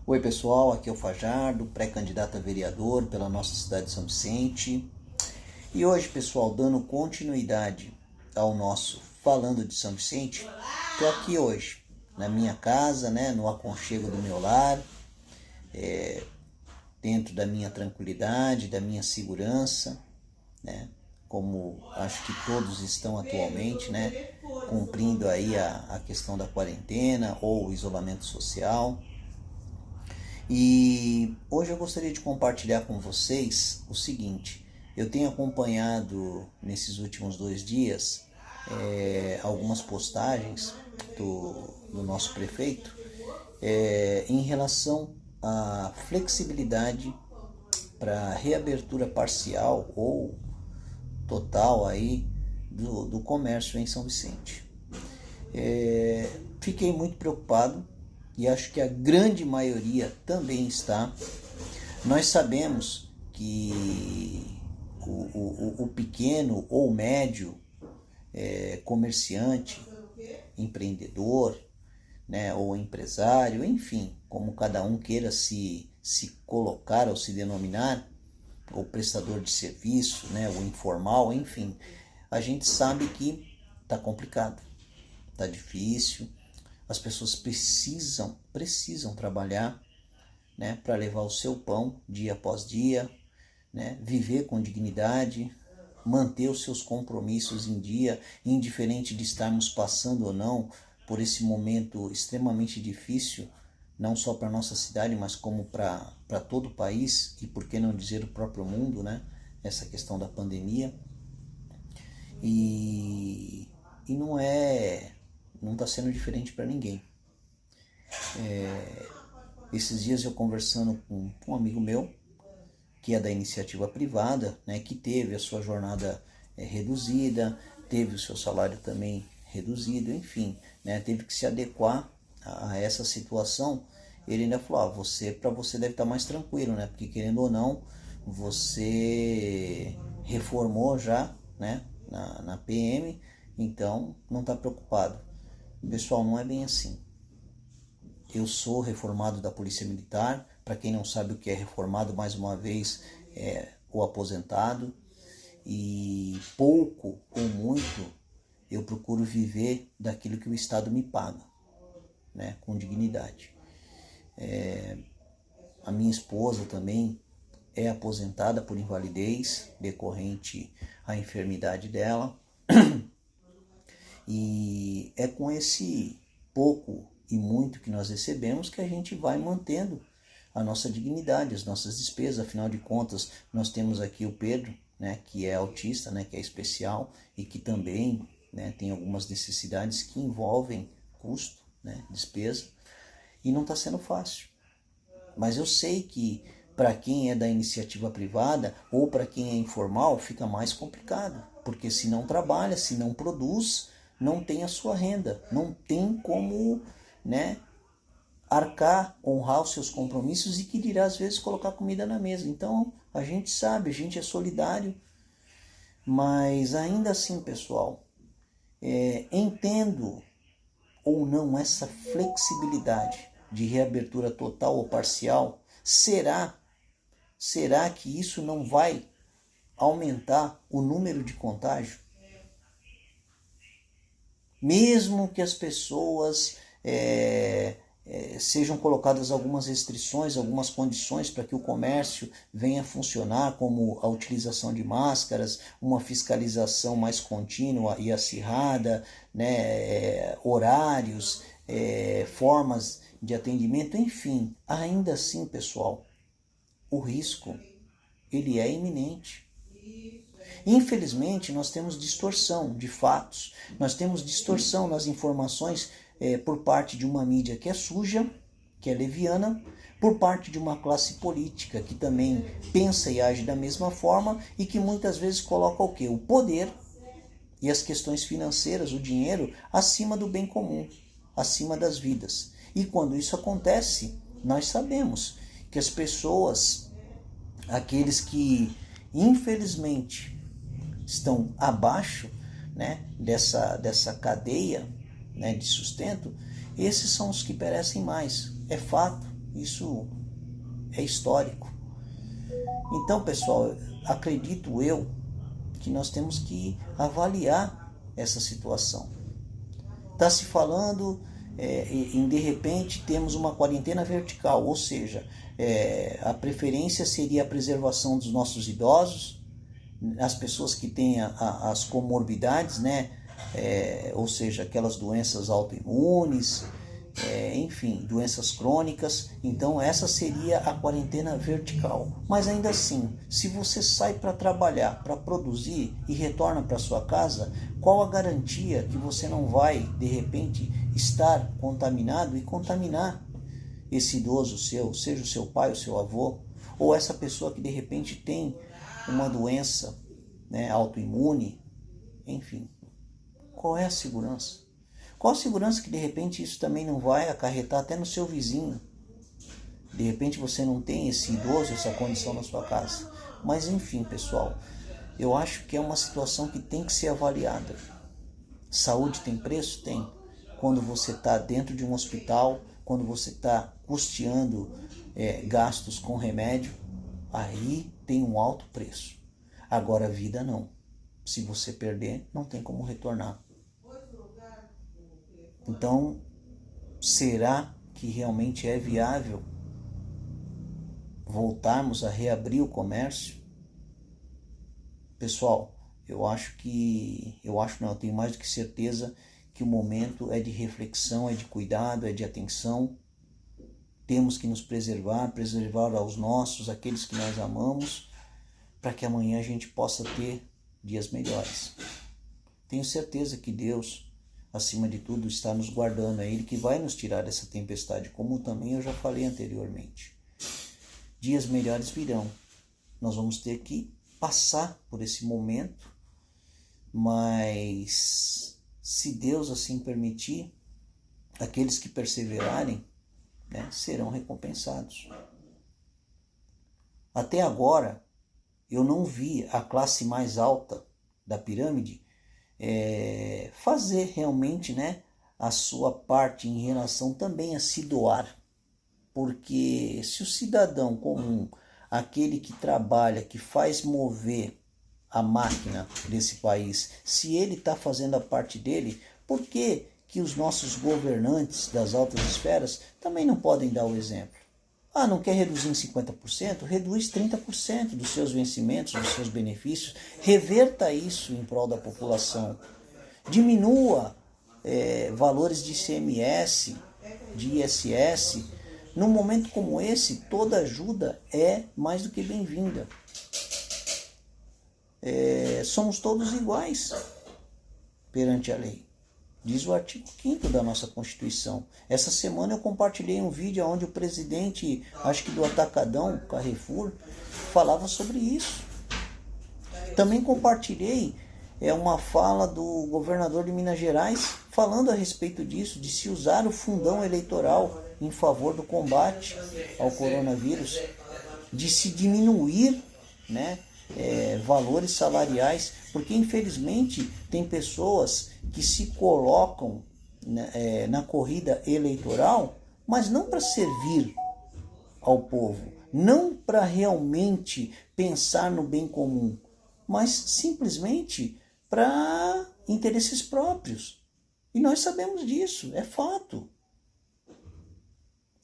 Oi pessoal, aqui é o Fajardo, pré-candidato a vereador pela nossa cidade de São Vicente. E hoje, pessoal, dando continuidade ao nosso Falando de São Vicente, estou aqui hoje na minha casa, no aconchego do meu lar, dentro da minha tranquilidade, da minha segurança, como acho que todos estão atualmente, cumprindo aí a questão da quarentena ou isolamento social. E hoje eu gostaria de compartilhar com vocês o seguinte: eu tenho acompanhado nesses últimos 2 dias algumas postagens do nosso prefeito em relação à flexibilidade para reabertura parcial ou total aí do comércio em São Vicente. Fiquei muito preocupado e acho que a grande maioria também está. Nós sabemos que o pequeno ou médio comerciante, empreendedor, ou empresário, enfim, como cada um queira se colocar ou se denominar, ou prestador de serviço, o informal, enfim, a gente sabe que está complicado, está difícil. As pessoas precisam trabalhar, para levar o seu pão dia após dia, viver com dignidade, manter os seus compromissos em dia, indiferente de estarmos passando ou não por esse momento extremamente difícil, não só para a nossa cidade, mas como para todo o país e, por que não dizer, o próprio mundo, essa questão da pandemia. E não está sendo diferente para ninguém. Esses dias eu conversando com um amigo meu, que é da iniciativa privada, que teve a sua jornada reduzida, teve o seu salário também reduzido, enfim, teve que se adequar a essa situação. Ele ainda falou, para você deve estar mais tranquilo, porque querendo ou não, você reformou já, na PM, então não está preocupado. Pessoal, não é bem assim. Eu sou reformado da Polícia Militar. Para quem não sabe o que é reformado, mais uma vez, é o aposentado. E pouco ou muito eu procuro viver daquilo que o Estado me paga, com dignidade. A minha esposa também é aposentada por invalidez decorrente à enfermidade dela. E é com esse pouco e muito que nós recebemos que a gente vai mantendo a nossa dignidade, as nossas despesas. Afinal de contas, nós temos aqui o Pedro, que é autista, que é especial e que também tem algumas necessidades que envolvem custo, despesa, e não está sendo fácil. Mas eu sei que para quem é da iniciativa privada ou para quem é informal fica mais complicado, porque se não trabalha, se não produz, não tem a sua renda, não tem como arcar, honrar os seus compromissos e que dirá às vezes colocar comida na mesa. Então a gente sabe, a gente é solidário, mas ainda assim, pessoal, entendo ou não essa flexibilidade de reabertura total ou parcial. Será que isso não vai aumentar o número de contágio? Mesmo que as pessoas sejam colocadas algumas restrições, algumas condições para que o comércio venha a funcionar, como a utilização de máscaras, uma fiscalização mais contínua e acirrada, horários, formas de atendimento, enfim, ainda assim, pessoal, o risco ele é iminente. Infelizmente, nós temos distorção de fatos, nós temos distorção nas informações por parte de uma mídia que é suja, que é leviana, por parte de uma classe política que também pensa e age da mesma forma e que muitas vezes coloca o quê? O poder e as questões financeiras, o dinheiro, acima do bem comum, acima das vidas. E quando isso acontece, nós sabemos que as pessoas, aqueles que infelizmente estão abaixo dessa cadeia de sustento, esses são os que perecem mais. É fato, Isso é histórico. Então, pessoal, acredito eu que nós temos que avaliar essa situação. Está se falando em, de repente, temos uma quarentena vertical, ou seja, a preferência seria a preservação dos nossos idosos, as pessoas que têm as comorbidades, né? Ou seja, aquelas doenças autoimunes, enfim, doenças crônicas. Então essa seria a quarentena vertical. Mas ainda assim, se você sai para trabalhar, para produzir e retorna para sua casa, qual a garantia que você não vai, de repente, estar contaminado e contaminar esse idoso seu, seja o seu pai, o seu avô, ou essa pessoa que de repente tem uma doença, né, autoimune, enfim. Qual é a segurança? Qual a segurança que de repente isso também não vai acarretar até no seu vizinho? De repente você não tem esse idoso, essa condição na sua casa. Mas enfim, pessoal, eu acho que é uma situação que tem que ser avaliada. Saúde tem preço? Tem. Quando você está dentro de um hospital, quando você está custeando gastos com remédio, aí tem um alto preço. Agora a vida não. Se você perder, não tem como retornar. Então, será que realmente é viável voltarmos a reabrir o comércio? Pessoal, eu tenho mais do que certeza que o momento é de reflexão, é de cuidado, é de atenção. Temos que nos preservar aos nossos, aqueles que nós amamos, para que amanhã a gente possa ter dias melhores. Tenho certeza que Deus, acima de tudo, está nos guardando. É Ele que vai nos tirar dessa tempestade, como também eu já falei anteriormente. Dias melhores virão. Nós vamos ter que passar por esse momento, mas se Deus assim permitir, aqueles que perseverarem, né, serão recompensados. Até agora, eu não vi a classe mais alta da pirâmide fazer realmente, né, a sua parte em relação também a se doar. Porque se o cidadão comum, aquele que trabalha, que faz mover a máquina desse país, se ele está fazendo a parte dele, por que os nossos governantes das altas esferas também não podem dar o exemplo? Ah, não quer reduzir em 50%? Reduz 30% dos seus vencimentos, dos seus benefícios. Reverta isso em prol da população. Diminua valores de ICMS, de ISS. Num momento como esse, toda ajuda é mais do que bem-vinda. Somos todos iguais perante a lei. Diz o artigo 5º da nossa Constituição. Essa semana eu compartilhei um vídeo onde o presidente, acho que do Atacadão, Carrefour, falava sobre isso. Também compartilhei uma fala do governador de Minas Gerais falando a respeito disso, de se usar o fundão eleitoral em favor do combate ao coronavírus, de se diminuir, né, valores salariais, porque infelizmente tem pessoas que se colocam na corrida eleitoral, mas não para servir ao povo, não para realmente pensar no bem comum, mas simplesmente para interesses próprios. E nós sabemos disso, é fato.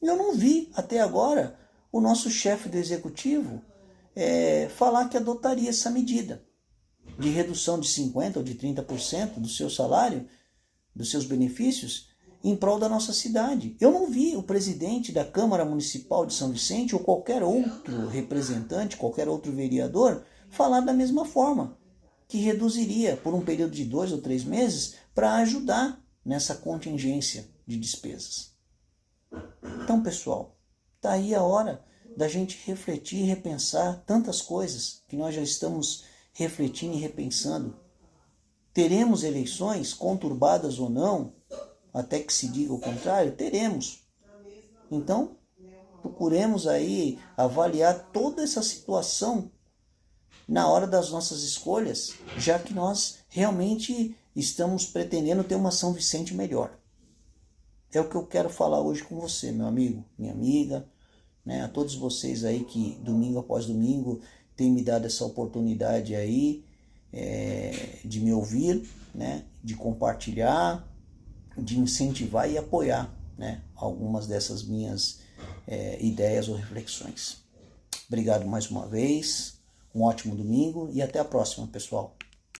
Eu não vi até agora o nosso chefe do executivo falar que adotaria essa medida de redução de 50% ou de 30% do seu salário, dos seus benefícios, em prol da nossa cidade. Eu não vi o presidente da Câmara Municipal de São Vicente ou qualquer outro representante, qualquer outro vereador, falar da mesma forma, que reduziria por um período de 2 ou 3 meses para ajudar nessa contingência de despesas. Então, pessoal, está aí a hora da gente refletir e repensar tantas coisas que nós já estamos refletindo e repensando. Teremos eleições, conturbadas ou não, até que se diga o contrário? Teremos. Então, procuremos aí avaliar toda essa situação na hora das nossas escolhas, já que nós realmente estamos pretendendo ter uma São Vicente melhor. É o que eu quero falar hoje com você, meu amigo, minha amiga. né? A todos vocês aí que domingo após domingo têm me dado essa oportunidade aí de me ouvir, né? De compartilhar, de incentivar e apoiar, né? Algumas dessas minhas ideias ou reflexões. Obrigado mais uma vez, um ótimo domingo e até a próxima, pessoal.